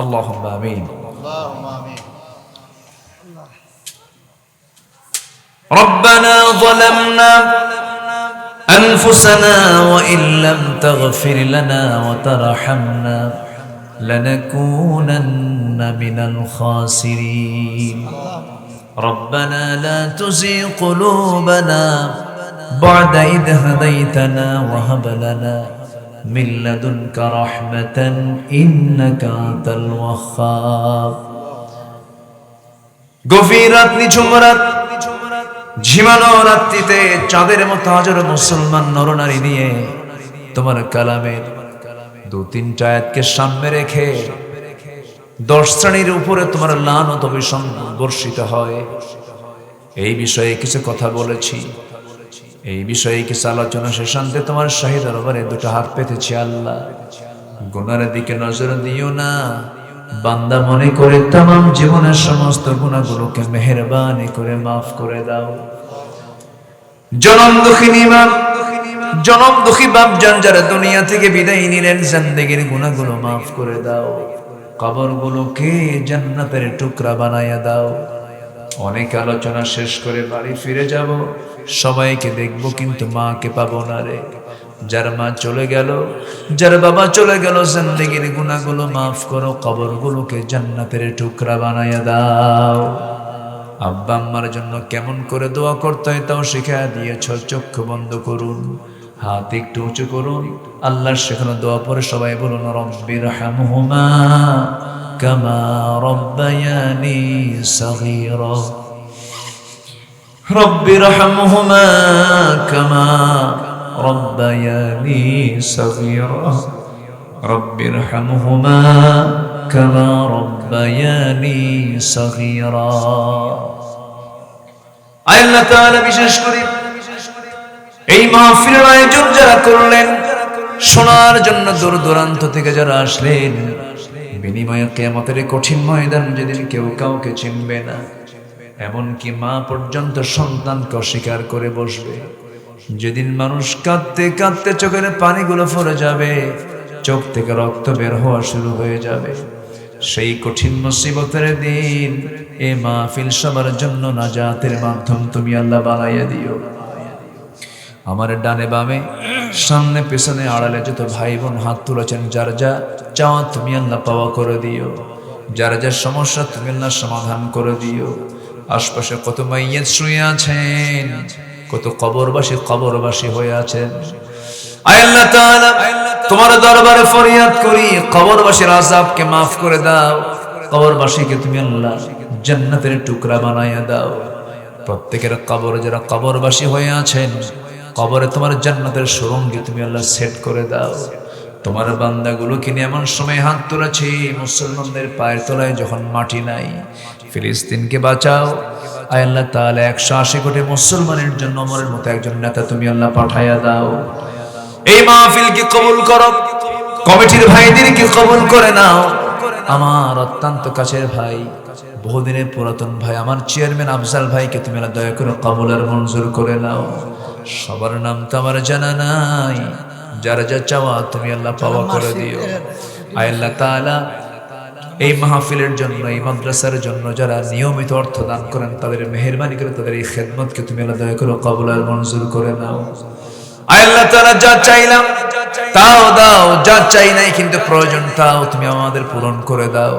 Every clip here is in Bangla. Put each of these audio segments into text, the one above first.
আল্লাহুম্মা আমিন। ربنا ظلمنا أنفسنا وإن لم تغفر لنا وترحمنا لنكونن من الخاسرين ربنا لا تزغ قلوبنا بعد إذ هديتنا وهب لنا من لدنك رحمة إنك أنت الوهاب গভীর রাত নিঝুম রাত ঝিমানো রাত্রিতে চাঁদের মতো হাজারো মুসলমান নরনারী নিয়ে তোমার কালামের দু তিনটা আয়াতকে সামনে রেখে 10 শ্রেণীর উপরে তোমার লানত অভিশাপ বর্ষিত হয়। এই বিষয়ে কিছু কথা বলেছি, এই বিষয়ে কিছু আলোচনা শেষান্তে তোমার শাহী দরবারে দুটো হাত পেতেছি। আল্লাহ, গুনার দিকে নজর দিও না, বান্দা মনে করে তামাম জীবনের সমস্ত গুনাহগুলোকে মেহেরবানি করে মাফ করে দাও। জনম দুঃখী বাপ জান যারা দুনিয়া থেকে বিদায় নিলেন, জিন্দেগীর গুনাহগুলো মাফ করে দাও, কবরগুলোকে জান্নাতের টুকরা বানায়া দাও। অনেক আলোচনা শেষ করে বাড়ি ফিরে যাব, সবাইকে দেখবো কিন্তু মাকে পাবো না রে। যার মা চলে গেল, যার বাবা চলে গেল, জিন্দেগীর গুনাহগুলো মাফ করো, কবরগুলোকে জান্নাতের টুকরা বানায়া দাও। আব্বা আম্মার জন্য কেমন করে দোয়া করতে হয় তাও শিখিয়ে দিয়েছ। চক্ষু বন্ধ করুন, হাত একটু উঁচু করুন, আল্লাহর শেখানো দোয়া পরে সবাই বলুন রব্বিরহামহুমা কামা রব্বায়ানি সগীরা রব্বিরহামহুমা কামা রব্বায়ানি সগীরা রব্বিরহামহুমা কামা রব্বায়ানি সগীরা। আল্লাহ তাআলা বিশেষ করে এই মাহফিলের আয়োজন যারা করলেন, শোনার জন্য দূর দূরান্ত থেকে যারা আসলেন, বিনিময়ে কিয়ামতের কঠিন ময়দান যেদিন কেউ কাউকে চিনবে না, এমনকি মা পর্যন্ত সন্তানকে অস্বীকার করে বসবে, যেদিন মানুষ কাঁদতে কাঁদতে চোখের পানিগুলো পড়ে যাবে, চোখ থেকে রক্ত বের হওয়া শুরু হয়ে যাবে, সেই কঠিন মুসিবতের দিন এ মাহফিল সবার জন্য নাজাতের মাধ্যম তুমি আল্লাহ বানাইয়া দিও। আমার ডানে বামে সামনে পেছনে আড়ালে যত ভাই বোন হাত তুলেছেন, যার যা চাওয়া তুমি আল্লাহ পাওয়া করে দিও, যার যা সমস্যা তুমি আল্লাহ সমাধান করে দিও। আশপাশে কত মাইয়িত শুয়ে আছেন, কত কবরবাসী হয়ে আছেন, আল্লাহ তাআলা তোমার দরবারে ফরিয়াদ করি, কবরবাসীর আযাবকে মাফ করে দাও, কবরবাসীকে তুমি আল্লাহ জান্নাতের টুকরা বানায়া দাও। প্রত্যেকের কবরে যারা কবরবাসী হয়ে আছেন, কবরে তোমার জান্নাতের সুরঙ্গি তুমি আল্লাহ সেট করে দাও। তোমার বান্দাগুলোকে নিয়ে এমন সময় হাত তুলেছি, মুসলমানদের পায়ের তলায় যখন মাটি নাই, ফিলিস্তিনকে বাঁচাও আল্লাহ তাআলা। 180 কোটি মুসলমানের জন্য ওমরের মতো একজন নেতা তুমি আল্লাহ পাঠায়া দাও। এই মাহফিলকে কবুল করো, কমিটির ভাইদেরকে কবুল করে নাও। আমার অত্যন্ত কাছের ভাই, বহুদিনের পুরাতন ভাই, আমার চেয়ারম্যান আফজাল ভাইকে তুমি আল্লাহ দয়া করে কবুল আর মঞ্জুর করে নাও। সবার নাম তো আমার জানা নাই, যারা যা চাওয়া তুমি আল্লাহ পাওয়া করে দিও। আল্লাহ তাআলা এই মাহফিলের জন্য, এই মাদ্রাসার জন্য যারা নিয়মিত অর্থ দান করেন, তাদের মেহেরবানি করে তাদের এই খেদমতকে তুমি আল্লাহ দয়া করে কবুল আর মঞ্জুর করে নাও। আল্লাহ তাআলা যা চাইলাম তাও দাও, যা চাই নাই কিন্তু প্রয়োজন তাও তুমি আমাদের পূরণ করে দাও।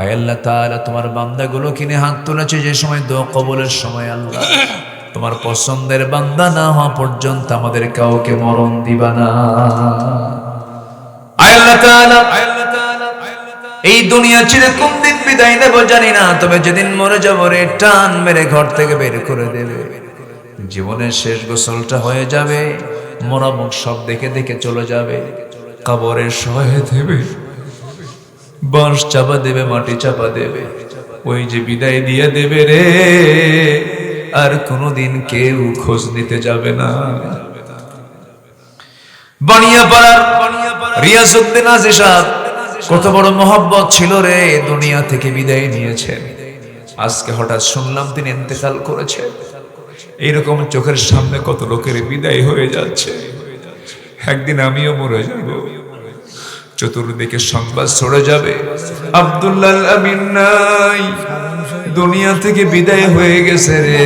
আল্লাহ তাআলা তোমার বান্দাগুলো কিনে হাত তুলেছে যে সময় দোয়া কবুলের সময়, আল্লাহ তোমার পছন্দের বান্দা না হওয়া পর্যন্ত আমাদের কাউকে মরণ দিবা না। আল্লাহ তাআলা এই দুনিয়া ছেড়ে কোন দিন বিদায় নেব জানি না, তবে যেদিন মরে যাব রে, টান মেরে ঘর থেকে বের করে দেবে, জীবনের শেষ গোসলটা হয়ে যাবে, মরা মুখ সব দেখে দেখে চলে যাবে, কবরে সহায় দেবে, বাঁশ চাপা দেবে, মাটি চাপা দেবে, ওই যে বিদায় দিয়ে দেবে রে, আর কোনোদিন কেউ খোঁজ নিতে যাবে না। বানিয়াপাড়ার রিয়াজউদ্দিন আজি সাহেব কত বড় মহব্বত ছিল রে, দুনিয়া থেকে বিদায় নিয়েছেন। আজকে হঠাৎ শুনলাম তিনি ইন্তেকাল করেছেন। এইরকম চোখের সামনে কত লোকের বিদায় হয়ে যাচ্ছে, একদিন আমিও মরে যাব। চতুর্দিকে সংবাদ ছড়ে যাবে আব্দুল্লাহ আল আমিন নাই, দুনিয়া থেকে বিদায় হয়ে গেছে রে।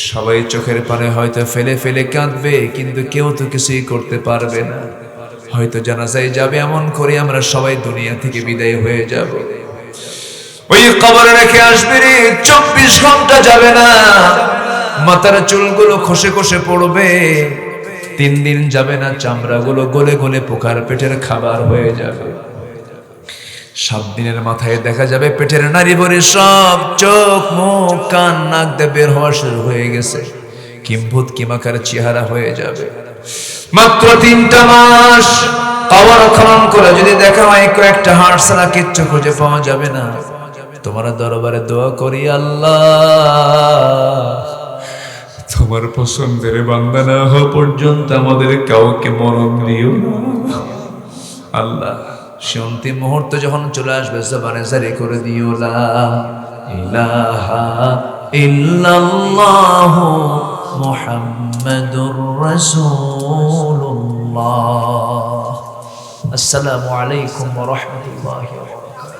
সবাই চোখের পানে হয়তো ফেলে ফেলে কাঁদবে, কিন্তু কেউ তো কিছুই করতে পারবে না। হয়তো জানাজায় যাবে, এমন করে আমরা সবাই দুনিয়া থেকে বিদায় হয়ে যাব। ওই কবরে রেখে আসবে রে, 24 ঘন্টা যাবে না, মাথার চুলগুলো খসে খসে পড়বে। 3 দিন যাবে না, চামড়াগুলো গলে গলে পোকার পেটের খাবার হয়ে যাবে। 7 দিনের মাথায় দেখা যাবে পেটের নাড়ি ভরে সব চোখ মুখ কান নাক দিয়ে বের হওয়া শুরু হয়ে গেছে, কিম্ভূত কিমাকার চেহারা হয়ে যাবে। মাত্র 3টা মাস কবর খনন করে যদি দেখা হয় কয়েকটা হাড় ছাড়া কিচ্ছু খুঁজে পাওয়া যাবে না, তোমার দরবারে দোয়া করি, আল্লাহ তোমার পছন্দের বান্দা না হওয়া পর্যন্ত আমাদের কাউকে মরণ দিও না। আল্লাহ সে অন্তিম মুহূর্ত যখন চলে আসবে, জবানে জারি করে দিও লা ইলাহা ইল্লাল্লাহু মুহাম্মাদুর রাসূলুল্লাহ। আসসালামু আলাইকুম ওয়া রাহমাতুল্লাহি ওয়া বারাকাতুহু।